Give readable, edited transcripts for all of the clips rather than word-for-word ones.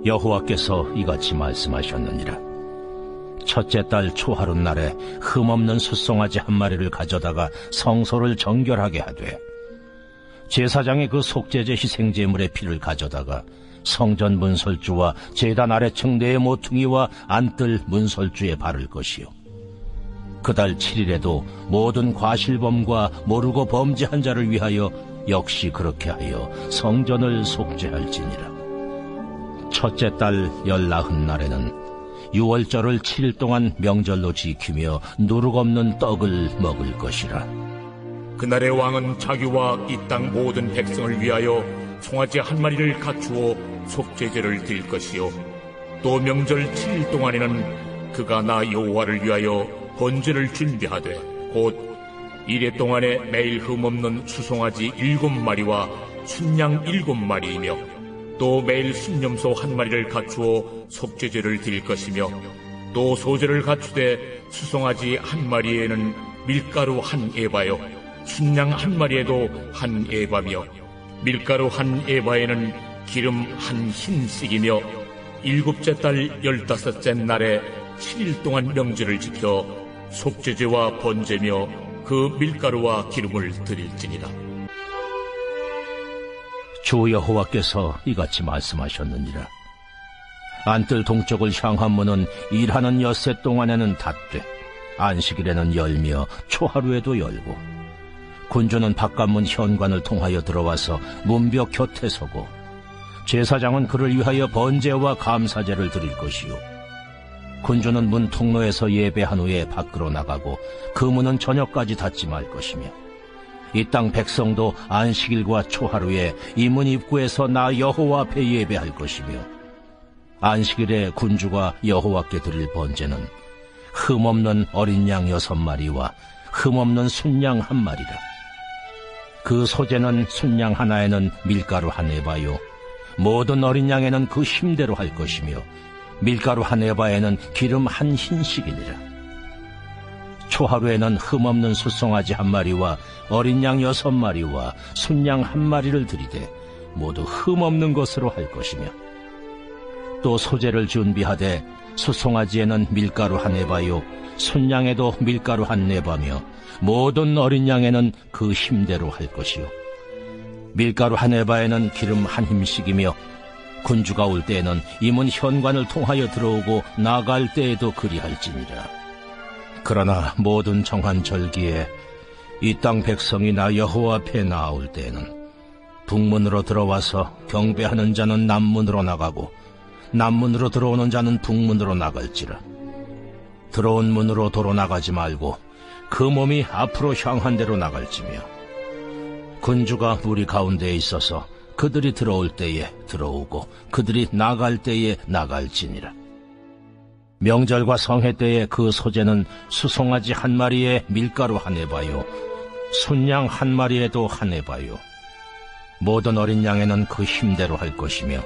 여호와께서 이같이 말씀하셨느니라. 첫째 달 초하루 날에 흠없는 숫송아지 한 마리를 가져다가 성소를 정결하게 하되, 제사장의 그 속죄제 희생제물의 피를 가져다가 성전 문설주와 제단 아래층 네 모퉁이와 안뜰 문설주에 바를 것이요, 그달 7일에도 모든 과실범과 모르고 범죄한 자를 위하여 역시 그렇게 하여 성전을 속죄할지니라. 첫째 달 19날에는 유월절을 7일 동안 명절로 지키며 누룩 없는 떡을 먹을 것이라. 그날의 왕은 자기와 이 땅 모든 백성을 위하여 송아지 한 마리를 갖추어 속죄제를 드릴 것이요, 또 명절 7일 동안에는 그가 나 여호와를 위하여 번제를 준비하되, 곧 이래 동안에 매일 흠없는 수송아지 7마리와 순양 7마리이며 또 매일 순념소 한 마리를 갖추어 속죄제를 드릴 것이며, 또 소제를 갖추되 수송아지 한 마리에는 밀가루 한 에바요, 순양 한 마리에도 한 에바며, 밀가루 한 에바에는 기름 한 흰씩이며, 7째 달 15째 날에 7일 동안 명절을 지켜 속죄제와 번제며 그 밀가루와 기름을 드릴지니라. 주 여호와께서 이같이 말씀하셨느니라. 안뜰 동쪽을 향한 문은 일하는 엿새 동안에는 닫되 안식일에는 열며 초하루에도 열고, 군주는 바깥문 현관을 통하여 들어와서 문벽 곁에 서고, 제사장은 그를 위하여 번제와 감사제를 드릴 것이요, 군주는 문 통로에서 예배한 후에 밖으로 나가고 그 문은 저녁까지 닫지 말 것이며, 이 땅 백성도 안식일과 초하루에 이 문 입구에서 나 여호와 앞에 예배할 것이며, 안식일에 군주가 여호와께 드릴 번제는 흠없는 어린 양 6마리와 흠없는 순양 1마리라. 그 소제는 순양 하나에는 밀가루 한 에바요, 모든 어린 양에는 그 힘대로 할 것이며, 밀가루 한 에바에는 기름 한 흰씩이니라. 초하루에는 흠없는 숫송아지 1마리와 어린 양 6마리와 순양 1마리를 드리되 모두 흠없는 것으로 할 것이며, 또 소제를 준비하되 숫송아지에는 밀가루 한 에바요, 순양에도 밀가루 한 에바며 모든 어린 양에는 그 힘대로 할 것이요, 밀가루 한 에바에는 기름 한 힘씩이며, 군주가 올 때에는 이 문 현관을 통하여 들어오고 나갈 때에도 그리할지니라. 그러나 모든 정한 절기에 이 땅 백성이 나 여호와 앞에 나아올 때에는 북문으로 들어와서 경배하는 자는 남문으로 나가고 남문으로 들어오는 자는 북문으로 나갈지라. 들어온 문으로 도로 나가지 말고 그 몸이 앞으로 향한 대로 나갈지며, 군주가 우리 가운데에 있어서 그들이 들어올 때에 들어오고 그들이 나갈 때에 나갈지니라. 명절과 성회 때에 그 소제는 수송아지 1마리에 밀가루 한 에바요, 순양 1마리에도 한 에바요, 모든 어린 양에는 그 힘대로 할 것이며,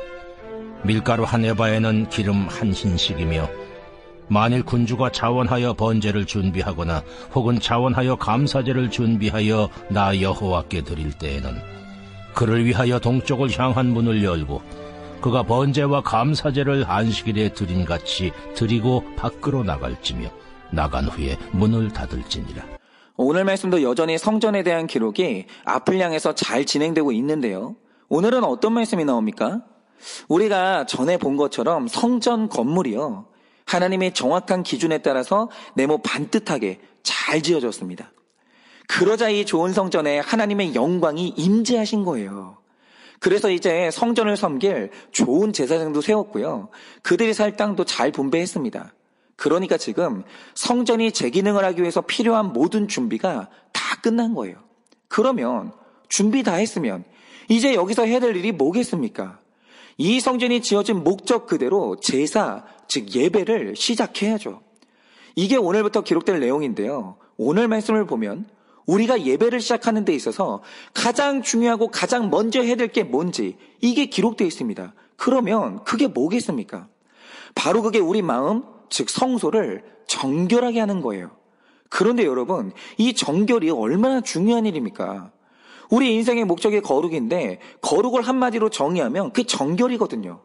밀가루 한 에바에는 기름 한 흰씩이며, 만일 군주가 자원하여 번제를 준비하거나 혹은 자원하여 감사제를 준비하여 나 여호와께 드릴 때에는 그를 위하여 동쪽을 향한 문을 열고 그가 번제와 감사제를 안식일에 드린같이 드리고 밖으로 나갈지며, 나간 후에 문을 닫을지니라. 오늘 말씀도 여전히 성전에 대한 기록이 앞을 향해서 잘 진행되고 있는데요. 오늘은 어떤 말씀이 나옵니까? 우리가 전에 본 것처럼 성전 건물이요, 하나님의 정확한 기준에 따라서 네모 반듯하게 잘 지어졌습니다. 그러자 이 좋은 성전에 하나님의 영광이 임재하신 거예요. 그래서 이제 성전을 섬길 좋은 제사장도 세웠고요, 그들이 살 땅도 잘 분배했습니다. 그러니까 지금 성전이 재기능을 하기 위해서 필요한 모든 준비가 다 끝난 거예요. 그러면 준비 다 했으면 이제 여기서 해야 될 일이 뭐겠습니까? 이 성전이 지어진 목적 그대로 제사, 즉 예배를 시작해야죠. 이게 오늘부터 기록될 내용인데요. 오늘 말씀을 보면 우리가 예배를 시작하는 데 있어서 가장 중요하고 가장 먼저 해야 될 게 뭔지 이게 기록되어 있습니다. 그러면 그게 뭐겠습니까? 바로 그게 우리 마음, 즉 성소를 정결하게 하는 거예요. 그런데 여러분, 이 정결이 얼마나 중요한 일입니까? 우리 인생의 목적이 거룩인데 거룩을 한마디로 정의하면 그게 정결이거든요.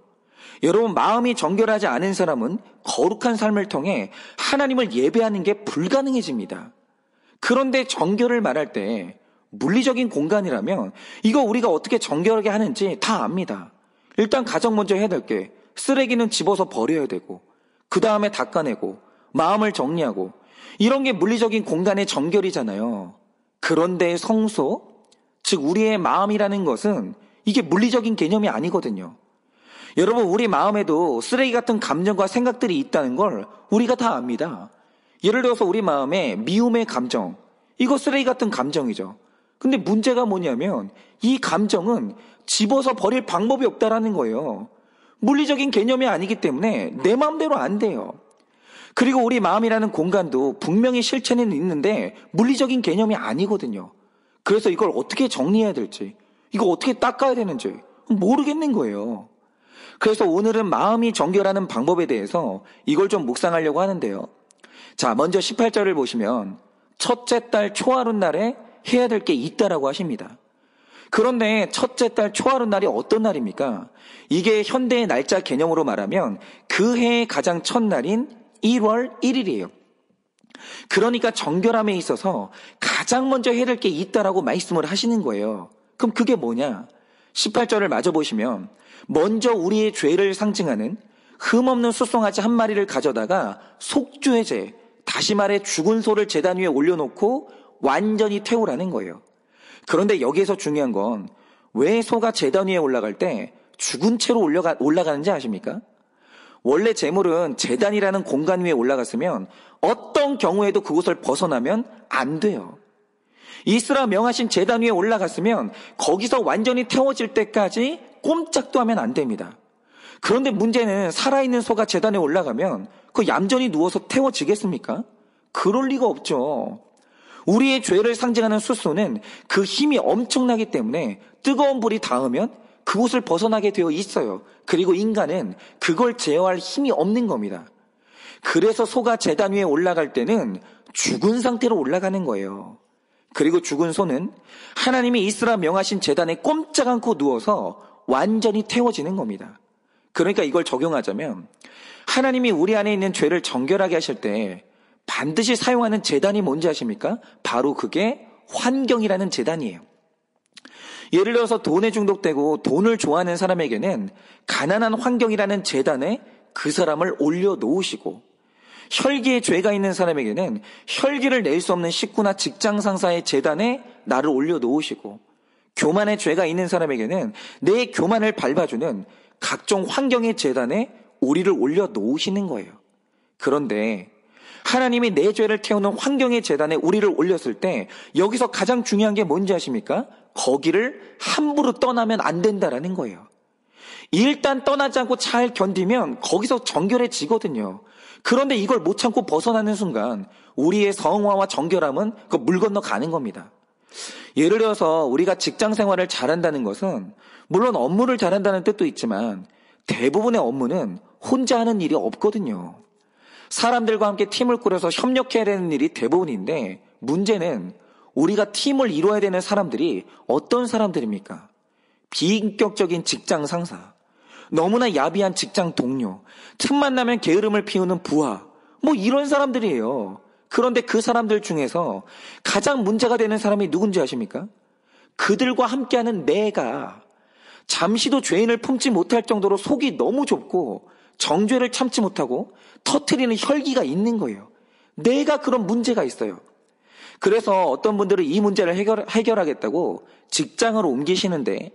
여러분, 마음이 정결하지 않은 사람은 거룩한 삶을 통해 하나님을 예배하는 게 불가능해집니다. 그런데 정결을 말할 때 물리적인 공간이라면 이거 우리가 어떻게 정결하게 하는지 다 압니다. 일단 가장 먼저 해야 될 게 쓰레기는 집어서 버려야 되고, 그 다음에 닦아내고 마음을 정리하고, 이런 게 물리적인 공간의 정결이잖아요. 그런데 성소, 즉 우리의 마음이라는 것은 이게 물리적인 개념이 아니거든요. 여러분, 우리 마음에도 쓰레기 같은 감정과 생각들이 있다는 걸 우리가 다 압니다. 예를 들어서 우리 마음에 미움의 감정, 이거 쓰레기 같은 감정이죠. 근데 문제가 뭐냐면 이 감정은 집어서 버릴 방법이 없다라는 거예요. 물리적인 개념이 아니기 때문에 내 마음대로 안 돼요. 그리고 우리 마음이라는 공간도 분명히 실체는 있는데 물리적인 개념이 아니거든요. 그래서 이걸 어떻게 정리해야 될지, 이거 어떻게 닦아야 되는지 모르겠는 거예요. 그래서 오늘은 마음이 정결하는 방법에 대해서 이걸 좀 묵상하려고 하는데요. 자, 먼저 18절을 보시면 첫째 달 초하룻 날에 해야 될 게 있다라고 하십니다. 그런데 첫째 달 초하룻 날이 어떤 날입니까? 이게 현대의 날짜 개념으로 말하면 그 해의 가장 첫날인 1월 1일이에요. 그러니까 정결함에 있어서 가장 먼저 해야 될 게 있다라고 말씀을 하시는 거예요. 그럼 그게 뭐냐? 18절을 마저 보시면 먼저 우리의 죄를 상징하는 흠없는 숫송아지 한 마리를 가져다가 속죄 제, 다시 말해 죽은 소를 제단 위에 올려놓고 완전히 태우라는 거예요. 그런데 여기에서 중요한 건 왜 소가 제단 위에 올라갈 때 죽은 채로 올라가는지 아십니까? 원래 제물은 제단이라는 공간 위에 올라갔으면 어떤 경우에도 그곳을 벗어나면 안 돼요. 이스라 명하신 제단 위에 올라갔으면 거기서 완전히 태워질 때까지 꼼짝도 하면 안 됩니다. 그런데 문제는 살아있는 소가 제단에 올라가면 그 얌전히 누워서 태워지겠습니까? 그럴 리가 없죠. 우리의 죄를 상징하는 숫소는 그 힘이 엄청나기 때문에 뜨거운 불이 닿으면 그곳을 벗어나게 되어 있어요. 그리고 인간은 그걸 제어할 힘이 없는 겁니다. 그래서 소가 제단 위에 올라갈 때는 죽은 상태로 올라가는 거예요. 그리고 죽은 소는 하나님이 이스라 명하신 제단에 꼼짝 않고 누워서 완전히 태워지는 겁니다. 그러니까 이걸 적용하자면 하나님이 우리 안에 있는 죄를 정결하게 하실 때 반드시 사용하는 제단이 뭔지 아십니까? 바로 그게 환경이라는 제단이에요. 예를 들어서 돈에 중독되고 돈을 좋아하는 사람에게는 가난한 환경이라는 제단에 그 사람을 올려놓으시고, 혈기에 죄가 있는 사람에게는 혈기를 낼 수 없는 식구나 직장 상사의 제단에 나를 올려놓으시고, 교만의 죄가 있는 사람에게는 내 교만을 밟아주는 각종 환경의 제단에 우리를 올려놓으시는 거예요. 그런데 하나님이 내 죄를 태우는 환경의 제단에 우리를 올렸을 때 여기서 가장 중요한 게 뭔지 아십니까? 거기를 함부로 떠나면 안 된다라는 거예요. 일단 떠나지 않고 잘 견디면 거기서 정결해지거든요. 그런데 이걸 못 참고 벗어나는 순간 우리의 성화와 정결함은 그 물 건너 가는 겁니다. 예를 들어서 우리가 직장 생활을 잘한다는 것은 물론 업무를 잘한다는 뜻도 있지만 대부분의 업무는 혼자 하는 일이 없거든요. 사람들과 함께 팀을 꾸려서 협력해야 되는 일이 대부분인데, 문제는 우리가 팀을 이루어야 되는 사람들이 어떤 사람들입니까? 비인격적인 직장 상사, 너무나 야비한 직장 동료, 틈만 나면 게으름을 피우는 부하, 이런 사람들이에요. 그런데 그 사람들 중에서 가장 문제가 되는 사람이 누군지 아십니까? 그들과 함께하는 내가 잠시도 죄인을 품지 못할 정도로 속이 너무 좁고 정죄를 참지 못하고 터트리는 혈기가 있는 거예요. 내가 그런 문제가 있어요. 그래서 어떤 분들은 이 문제를 해결하겠다고 직장을 옮기시는데,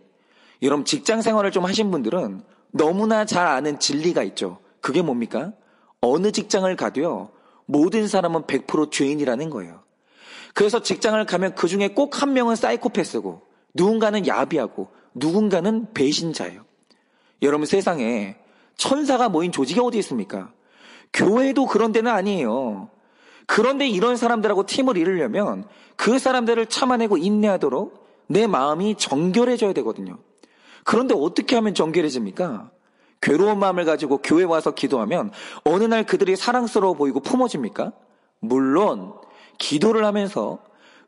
여러분 직장 생활을 좀 하신 분들은 너무나 잘 아는 진리가 있죠. 그게 뭡니까? 어느 직장을 가도요, 모든 사람은 100% 죄인이라는 거예요. 그래서 직장을 가면 그 중에 꼭 한 명은 사이코패스고, 누군가는 야비하고, 누군가는 배신자예요. 여러분 세상에 천사가 모인 조직이 어디 있습니까? 교회도 그런 데는 아니에요. 그런데 이런 사람들하고 팀을 이루려면 그 사람들을 참아내고 인내하도록 내 마음이 정결해져야 되거든요. 그런데 어떻게 하면 정결해집니까? 괴로운 마음을 가지고 교회 와서 기도하면 어느 날 그들이 사랑스러워 보이고 품어집니까? 물론 기도를 하면서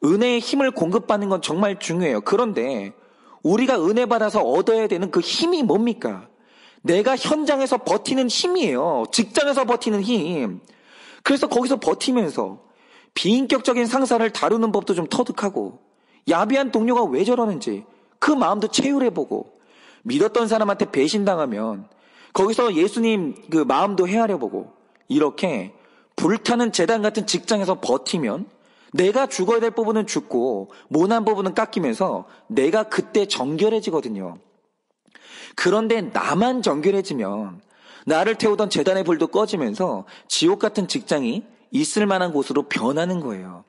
은혜의 힘을 공급받는 건 정말 중요해요. 그런데 우리가 은혜 받아서 얻어야 되는 그 힘이 뭡니까? 내가 현장에서 버티는 힘이에요. 직장에서 버티는 힘. 그래서 거기서 버티면서 비인격적인 상사를 다루는 법도 좀 터득하고, 야비한 동료가 왜 저러는지 그 마음도 체휼해보고, 믿었던 사람한테 배신당하면 거기서 예수님 그 마음도 헤아려보고, 이렇게 불타는 재단 같은 직장에서 버티면 내가 죽어야 될 부분은 죽고 모난 부분은 깎이면서 내가 그때 정결해지거든요. 그런데 나만 정결해지면 나를 태우던 재단의 불도 꺼지면서 지옥 같은 직장이 있을 만한 곳으로 변하는 거예요.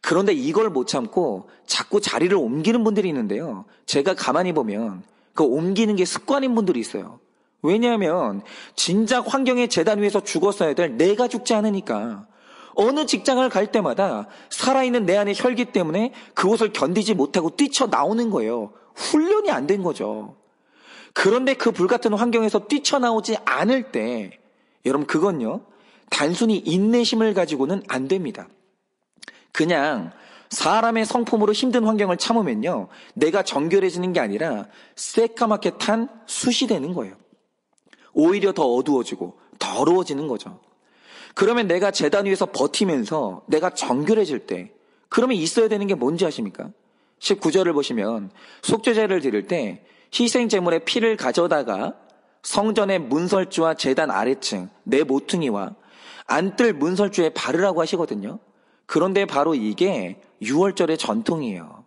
그런데 이걸 못 참고 자꾸 자리를 옮기는 분들이 있는데요. 제가 가만히 보면 그 옮기는 게 습관인 분들이 있어요. 왜냐하면 진작 환경의 재단 위에서 죽었어야 될 내가 죽지 않으니까 어느 직장을 갈 때마다 살아있는 내 안의 혈기 때문에 그곳을 견디지 못하고 뛰쳐나오는 거예요. 훈련이 안 된 거죠. 그런데 그 불같은 환경에서 뛰쳐나오지 않을 때 여러분 그건요 단순히 인내심을 가지고는 안 됩니다. 그냥 사람의 성품으로 힘든 환경을 참으면요 내가 정결해지는 게 아니라 새까맣게 탄 숯이 되는 거예요. 오히려 더 어두워지고 더러워지는 거죠. 그러면 내가 재단 위에서 버티면서 내가 정결해질 때 그러면 있어야 되는 게 뭔지 아십니까? 19절을 보시면 속죄제를 드릴 때 희생제물의 피를 가져다가 성전의 문설주와 재단 아래층 내 모퉁이와 안뜰 문설주에 바르라고 하시거든요. 그런데 바로 이게 6월절의 전통이에요.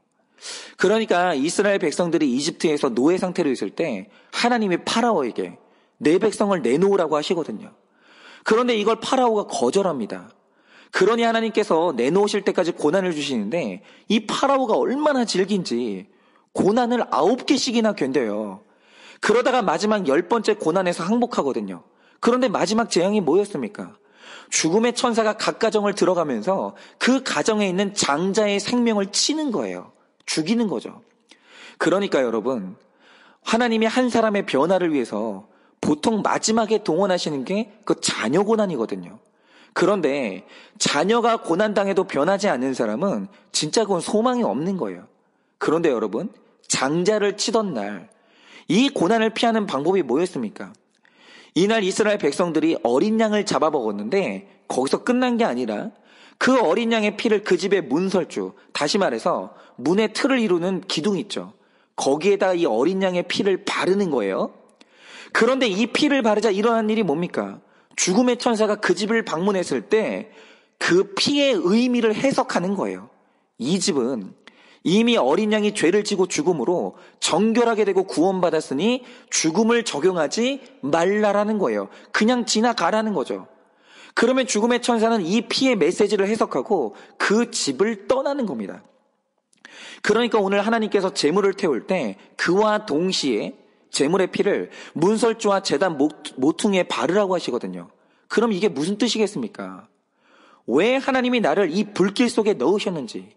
그러니까 이스라엘 백성들이 이집트에서 노예 상태로 있을 때 하나님이 파라오에게 내 백성을 내놓으라고 하시거든요. 그런데 이걸 파라오가 거절합니다. 그러니 하나님께서 내놓으실 때까지 고난을 주시는데 이 파라오가 얼마나 질긴지 고난을 9개씩이나 견뎌요. 그러다가 마지막 10번째 고난에서 항복하거든요. 그런데 마지막 재앙이 뭐였습니까? 죽음의 천사가 각 가정을 들어가면서 그 가정에 있는 장자의 생명을 치는 거예요. 죽이는 거죠. 그러니까 여러분 하나님이 한 사람의 변화를 위해서 보통 마지막에 동원하시는 게 그 자녀 고난이거든요. 그런데 자녀가 고난당해도 변하지 않는 사람은 진짜 그건 소망이 없는 거예요. 그런데 여러분 장자를 치던 날 이 고난을 피하는 방법이 뭐였습니까? 이날 이스라엘 백성들이 어린 양을 잡아먹었는데 거기서 끝난 게 아니라 그 어린 양의 피를 그 집의 문설주, 다시 말해서 문의 틀을 이루는 기둥 있죠. 거기에다 이 어린 양의 피를 바르는 거예요. 그런데 이 피를 바르자 일어난 일이 뭡니까? 죽음의 천사가 그 집을 방문했을 때 그 피의 의미를 해석하는 거예요. 이 집은 이미 어린 양이 죄를 지고 죽음으로 정결하게 되고 구원받았으니 죽음을 적용하지 말라라는 거예요. 그냥 지나가라는 거죠. 그러면 죽음의 천사는 이 피의 메시지를 해석하고 그 집을 떠나는 겁니다. 그러니까 오늘 하나님께서 제물을 태울 때 그와 동시에 제물의 피를 문설주와 제단 모퉁이에 바르라고 하시거든요. 그럼 이게 무슨 뜻이겠습니까? 왜 하나님이 나를 이 불길 속에 넣으셨는지,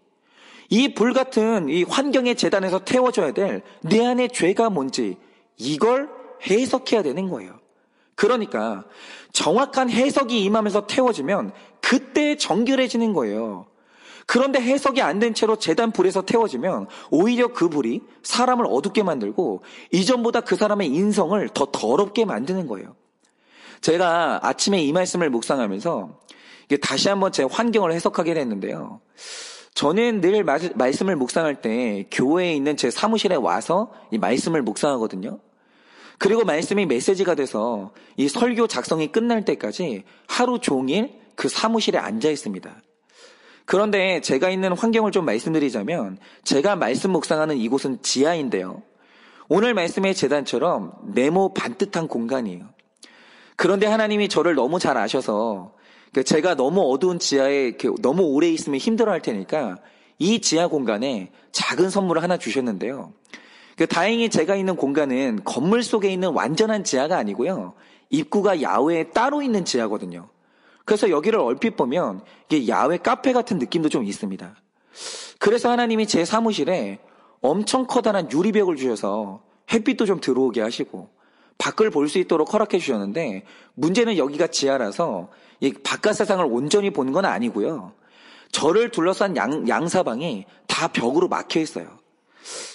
이 불같은 이 환경의 재단에서 태워줘야 될 내 안의 죄가 뭔지 이걸 해석해야 되는 거예요. 그러니까 정확한 해석이 임하면서 태워지면 그때 정결해지는 거예요. 그런데 해석이 안 된 채로 재단 불에서 태워지면 오히려 그 불이 사람을 어둡게 만들고 이전보다 그 사람의 인성을 더 더럽게 만드는 거예요. 제가 아침에 이 말씀을 묵상하면서 다시 한번 제 환경을 해석하게 됐는데요. 저는 늘 말씀을 묵상할 때 교회에 있는 제 사무실에 와서 이 말씀을 묵상하거든요. 그리고 말씀이 메시지가 돼서 이 설교 작성이 끝날 때까지 하루 종일 그 사무실에 앉아 있습니다. 그런데 제가 있는 환경을 좀 말씀드리자면 제가 말씀 묵상하는 이곳은 지하인데요. 오늘 말씀의 재단처럼 네모 반듯한 공간이에요. 그런데 하나님이 저를 너무 잘 아셔서 제가 너무 어두운 지하에 너무 오래 있으면 힘들어할 테니까 이 지하 공간에 작은 선물을 하나 주셨는데요. 다행히 제가 있는 공간은 건물 속에 있는 완전한 지하가 아니고요. 입구가 야외에 따로 있는 지하거든요. 그래서 여기를 얼핏 보면 이게 야외 카페 같은 느낌도 좀 있습니다. 그래서 하나님이 제 사무실에 엄청 커다란 유리벽을 주셔서 햇빛도 좀 들어오게 하시고 밖을 볼 수 있도록 허락해 주셨는데 문제는 여기가 지하라서 이 바깥 세상을 온전히 보는 건 아니고요. 저를 둘러싼 양사방이 다 벽으로 막혀 있어요.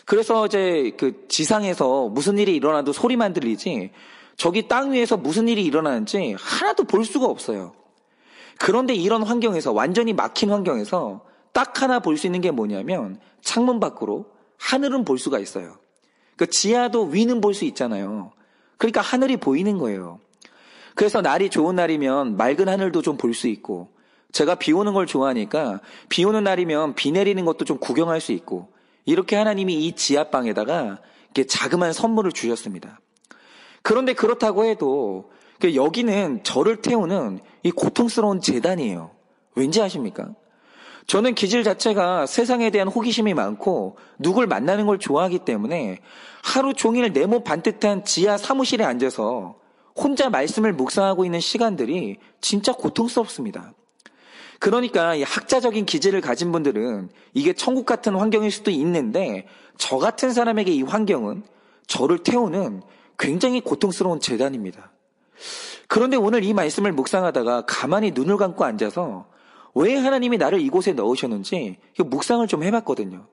그래서 이제 그 지상에서 무슨 일이 일어나도 소리만 들리지 저기 땅 위에서 무슨 일이 일어나는지 하나도 볼 수가 없어요. 그런데 이런 환경에서, 완전히 막힌 환경에서 딱 하나 볼 수 있는 게 뭐냐면 창문 밖으로 하늘은 볼 수가 있어요. 그 지하도 위는 볼 수 있잖아요. 그러니까 하늘이 보이는 거예요. 그래서 날이 좋은 날이면 맑은 하늘도 좀 볼 수 있고, 제가 비 오는 걸 좋아하니까 비 오는 날이면 비 내리는 것도 좀 구경할 수 있고, 이렇게 하나님이 이 지하방에다가 이렇게 자그마한 선물을 주셨습니다. 그런데 그렇다고 해도 여기는 저를 태우는 이 고통스러운 재단이에요. 왠지 아십니까? 저는 기질 자체가 세상에 대한 호기심이 많고 누굴 만나는 걸 좋아하기 때문에 하루 종일 내 몸 반듯한 지하 사무실에 앉아서 혼자 말씀을 묵상하고 있는 시간들이 진짜 고통스럽습니다. 그러니까 이 학자적인 기질을 가진 분들은 이게 천국 같은 환경일 수도 있는데, 저 같은 사람에게 이 환경은 저를 태우는 굉장히 고통스러운 재단입니다. 그런데 오늘 이 말씀을 묵상하다가 가만히 눈을 감고 앉아서 왜 하나님이 나를 이곳에 넣으셨는지 묵상을 좀 해봤거든요.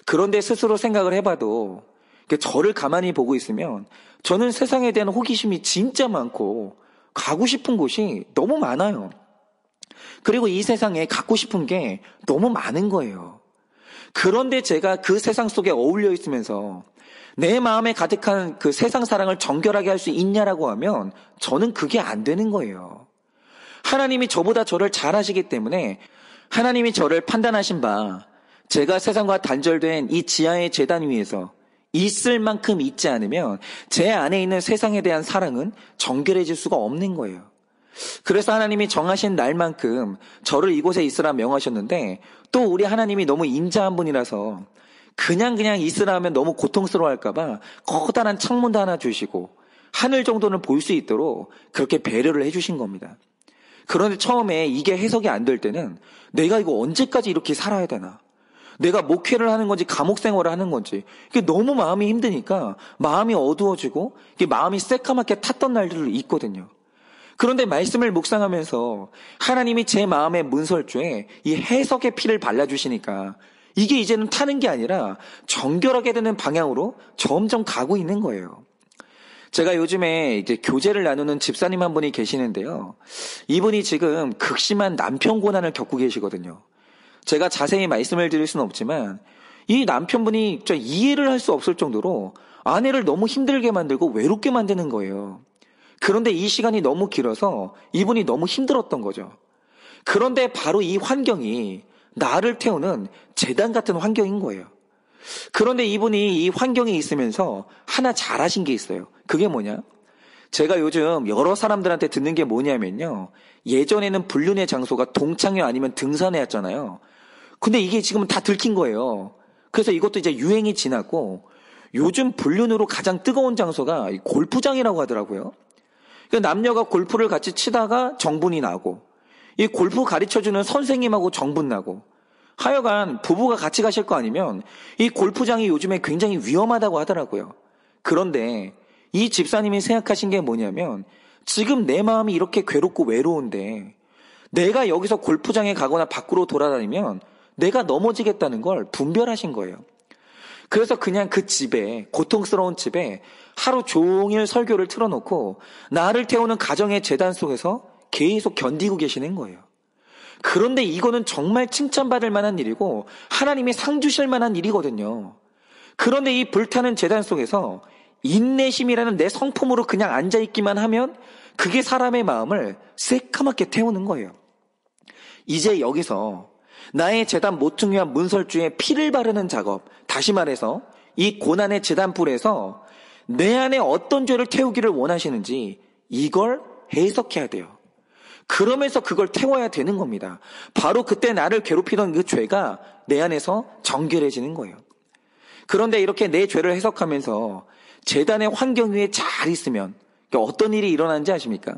그런데 스스로 생각을 해봐도 저를 가만히 보고 있으면 저는 세상에 대한 호기심이 진짜 많고 가고 싶은 곳이 너무 많아요. 그리고 이 세상에 갖고 싶은 게 너무 많은 거예요. 그런데 제가 그 세상 속에 어울려 있으면서 내 마음에 가득한 그 세상 사랑을 정결하게 할 수 있냐라고 하면 저는 그게 안 되는 거예요. 하나님이 저보다 저를 잘 아시기 때문에 하나님이 저를 판단하신 바, 제가 세상과 단절된 이 지하의 재단 위에서 있을 만큼 있지 않으면 제 안에 있는 세상에 대한 사랑은 정결해질 수가 없는 거예요. 그래서 하나님이 정하신 날만큼 저를 이곳에 있으라 명하셨는데, 또 우리 하나님이 너무 인자한 분이라서 그냥 있으라 하면 너무 고통스러워할까봐 커다란 창문도 하나 주시고 하늘 정도는 볼 수 있도록 그렇게 배려를 해주신 겁니다. 그런데 처음에 이게 해석이 안 될 때는 내가 이거 언제까지 이렇게 살아야 되나, 내가 목회를 하는 건지 감옥 생활을 하는 건지, 이게 너무 마음이 힘드니까 마음이 어두워지고 이게 마음이 새까맣게 탔던 날들이 있거든요. 그런데 말씀을 묵상하면서 하나님이 제 마음의 문설주에 이 해석의 피를 발라주시니까 이게 이제는 타는 게 아니라 정결하게 되는 방향으로 점점 가고 있는 거예요. 제가 요즘에 이제 교제를 나누는 집사님 한 분이 계시는데요. 이분이 지금 극심한 남편 고난을 겪고 계시거든요. 제가 자세히 말씀을 드릴 수는 없지만 이 남편분이 진짜 이해를 할 수 없을 정도로 아내를 너무 힘들게 만들고 외롭게 만드는 거예요. 그런데 이 시간이 너무 길어서 이분이 너무 힘들었던 거죠. 그런데 바로 이 환경이 나를 태우는 재단 같은 환경인 거예요. 그런데 이분이 이 환경에 있으면서 하나 잘하신 게 있어요. 그게 뭐냐? 제가 요즘 여러 사람들한테 듣는 게 뭐냐면요, 예전에는 불륜의 장소가 동창회 아니면 등산회였잖아요. 근데 이게 지금은 다 들킨 거예요. 그래서 이것도 이제 유행이 지났고, 요즘 불륜으로 가장 뜨거운 장소가 골프장이라고 하더라고요. 남녀가 골프를 같이 치다가 정분이 나고, 이 골프 가르쳐주는 선생님하고 정분 나고, 하여간 부부가 같이 가실 거 아니면 이 골프장이 요즘에 굉장히 위험하다고 하더라고요. 그런데 이 집사님이 생각하신 게 뭐냐면, 지금 내 마음이 이렇게 괴롭고 외로운데 내가 여기서 골프장에 가거나 밖으로 돌아다니면 내가 넘어지겠다는 걸 분별하신 거예요. 그래서 그냥 그 집에, 고통스러운 집에 하루 종일 설교를 틀어놓고 나를 태우는 가정의 재단 속에서 계속 견디고 계시는 거예요. 그런데 이거는 정말 칭찬받을 만한 일이고 하나님이 상 주실 만한 일이거든요. 그런데 이 불타는 재단 속에서 인내심이라는 내 성품으로 그냥 앉아있기만 하면 그게 사람의 마음을 새까맣게 태우는 거예요. 이제 여기서 나의 재단 모퉁이와 문설주에 피를 바르는 작업, 다시 말해서 이 고난의 재단불에서 내 안에 어떤 죄를 태우기를 원하시는지 이걸 해석해야 돼요. 그러면서 그걸 태워야 되는 겁니다. 바로 그때 나를 괴롭히던 그 죄가 내 안에서 정결해지는 거예요. 그런데 이렇게 내 죄를 해석하면서 재단의 환경 위에 잘 있으면 어떤 일이 일어나는지 아십니까?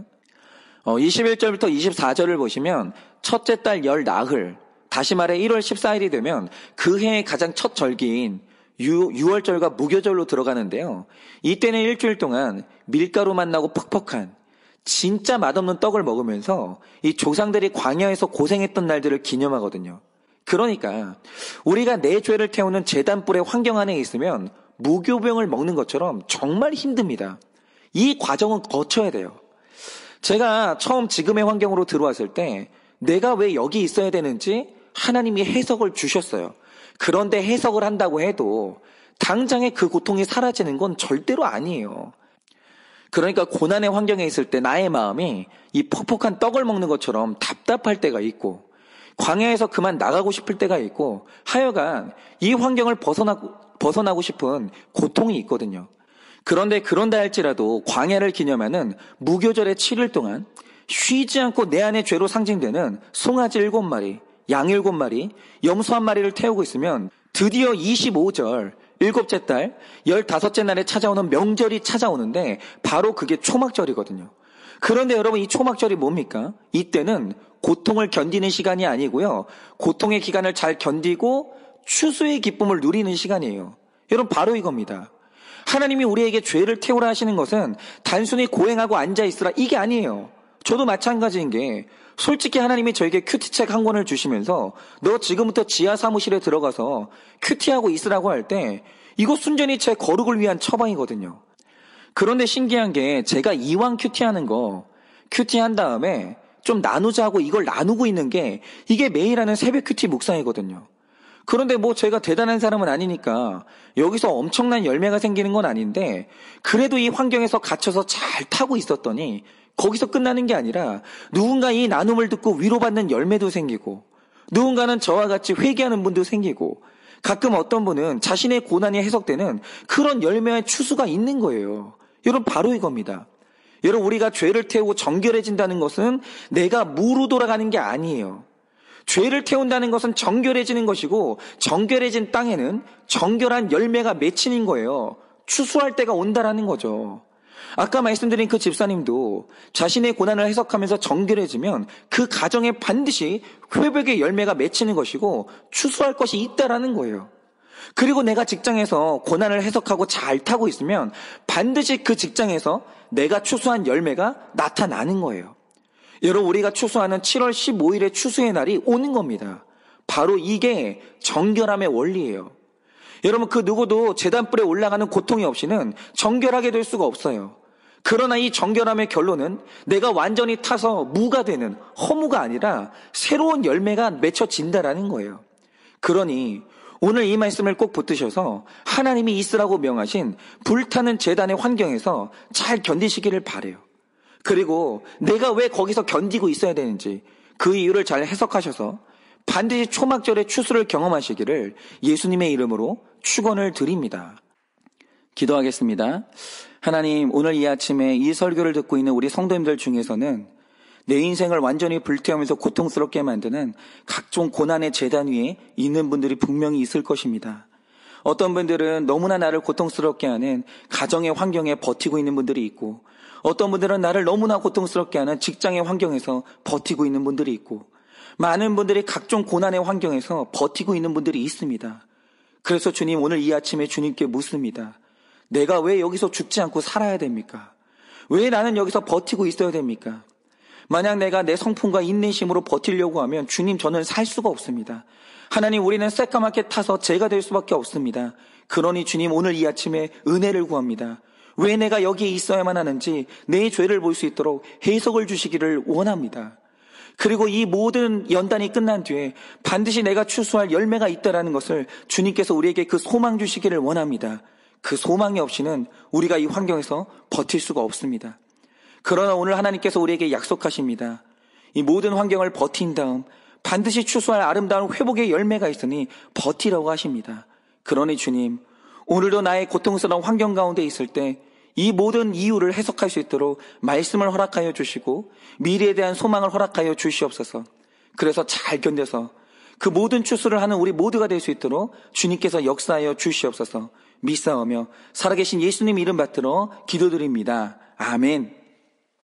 21절부터 24절을 보시면 첫째 달 열 나흘, 다시 말해 1월 14일이 되면 그 해의 가장 첫 절기인 6월절과 무교절로 들어가는데요. 이때는 일주일 동안 밀가루 맛나고 퍽퍽한 진짜 맛없는 떡을 먹으면서 이 조상들이 광야에서 고생했던 날들을 기념하거든요. 그러니까 우리가 내 죄를 태우는 재단불의 환경 안에 있으면 무교병을 먹는 것처럼 정말 힘듭니다. 이 과정은 거쳐야 돼요. 제가 처음 지금의 환경으로 들어왔을 때 내가 왜 여기 있어야 되는지 하나님이 해석을 주셨어요. 그런데 해석을 한다고 해도 당장에 그 고통이 사라지는 건 절대로 아니에요. 그러니까 고난의 환경에 있을 때 나의 마음이 이 퍽퍽한 떡을 먹는 것처럼 답답할 때가 있고 광야에서 그만 나가고 싶을 때가 있고 하여간 이 환경을 벗어나고 싶은 고통이 있거든요. 그런데 그런다 할지라도 광야를 기념하는 무교절의 7일 동안 쉬지 않고 내 안의 죄로 상징되는 송아지 7마리, 양 7마리, 염소 1마리를 태우고 있으면 드디어 25절, 7째 달, 15째 날에 찾아오는 명절이 찾아오는데 바로 그게 초막절이거든요. 그런데 여러분 이 초막절이 뭡니까? 이때는 고통을 견디는 시간이 아니고요. 고통의 기간을 잘 견디고 추수의 기쁨을 누리는 시간이에요. 여러분 바로 이겁니다. 하나님이 우리에게 죄를 태우라 하시는 것은 단순히 고행하고 앉아있으라 이게 아니에요. 저도 마찬가지인 게 솔직히 하나님이 저에게 큐티책 한 권을 주시면서 너 지금부터 지하 사무실에 들어가서 큐티하고 있으라고 할 때 이거 순전히 제 거룩을 위한 처방이거든요. 그런데 신기한 게 제가 이왕 큐티하는 거 큐티한 다음에 좀 나누자고 이걸 나누고 있는 게 이게 매일 하는 새벽 큐티 묵상이거든요. 그런데 뭐 제가 대단한 사람은 아니니까 여기서 엄청난 열매가 생기는 건 아닌데 그래도 이 환경에서 갇혀서 잘 타고 있었더니 거기서 끝나는 게 아니라 누군가 이 나눔을 듣고 위로받는 열매도 생기고 누군가는 저와 같이 회개하는 분도 생기고 가끔 어떤 분은 자신의 고난이 해석되는 그런 열매의 추수가 있는 거예요. 여러분 바로 이겁니다. 여러분 우리가 죄를 태우고 정결해진다는 것은 내가 무로 돌아가는 게 아니에요. 죄를 태운다는 것은 정결해지는 것이고 정결해진 땅에는 정결한 열매가 맺히는 거예요. 추수할 때가 온다라는 거죠. 아까 말씀드린 그 집사님도 자신의 고난을 해석하면서 정결해지면 그 가정에 반드시 회복의 열매가 맺히는 것이고 추수할 것이 있다라는 거예요. 그리고 내가 직장에서 고난을 해석하고 잘 타고 있으면 반드시 그 직장에서 내가 추수한 열매가 나타나는 거예요. 여러분 우리가 추수하는 7월 15일의 추수의 날이 오는 겁니다. 바로 이게 정결함의 원리예요. 여러분 그 누구도 제단불에 올라가는 고통이 없이는 정결하게 될 수가 없어요. 그러나 이 정결함의 결론은 내가 완전히 타서 무가 되는 허무가 아니라 새로운 열매가 맺혀진다라는 거예요. 그러니 오늘 이 말씀을 꼭 붙드셔서 하나님이 있으라고 명하신 불타는 제단의 환경에서 잘 견디시기를 바라요. 그리고 내가 왜 거기서 견디고 있어야 되는지 그 이유를 잘 해석하셔서 반드시 초막절의 추수를 경험하시기를 예수님의 이름으로 축원을 드립니다. 기도하겠습니다. 하나님, 오늘 이 아침에 이 설교를 듣고 있는 우리 성도님들 중에서는 내 인생을 완전히 불태우면서 고통스럽게 만드는 각종 고난의 제단 위에 있는 분들이 분명히 있을 것입니다. 어떤 분들은 너무나 나를 고통스럽게 하는 가정의 환경에 버티고 있는 분들이 있고 어떤 분들은 나를 너무나 고통스럽게 하는 직장의 환경에서 버티고 있는 분들이 있고 많은 분들이 각종 고난의 환경에서 버티고 있는 분들이 있습니다. 그래서 주님 오늘 이 아침에 주님께 묻습니다. 내가 왜 여기서 죽지 않고 살아야 됩니까? 왜 나는 여기서 버티고 있어야 됩니까? 만약 내가 내 성품과 인내심으로 버티려고 하면 주님 저는 살 수가 없습니다. 하나님 우리는 새까맣게 타서 죄가 될 수밖에 없습니다. 그러니 주님 오늘 이 아침에 은혜를 구합니다. 왜 내가 여기에 있어야만 하는지 내 죄를 볼 수 있도록 해석을 주시기를 원합니다. 그리고 이 모든 연단이 끝난 뒤에 반드시 내가 추수할 열매가 있다라는 것을 주님께서 우리에게 그 소망 주시기를 원합니다. 그 소망이 없이는 우리가 이 환경에서 버틸 수가 없습니다. 그러나 오늘 하나님께서 우리에게 약속하십니다. 이 모든 환경을 버틴 다음 반드시 추수할 아름다운 회복의 열매가 있으니 버티라고 하십니다. 그러니 주님, 오늘도 나의 고통스러운 환경 가운데 있을 때 이 모든 이유를 해석할 수 있도록 말씀을 허락하여 주시고 미래에 대한 소망을 허락하여 주시옵소서. 그래서 잘 견뎌서 그 모든 추수를 하는 우리 모두가 될 수 있도록 주님께서 역사하여 주시옵소서. 믿사오며 살아계신 예수님 이름 받들어 기도드립니다. 아멘.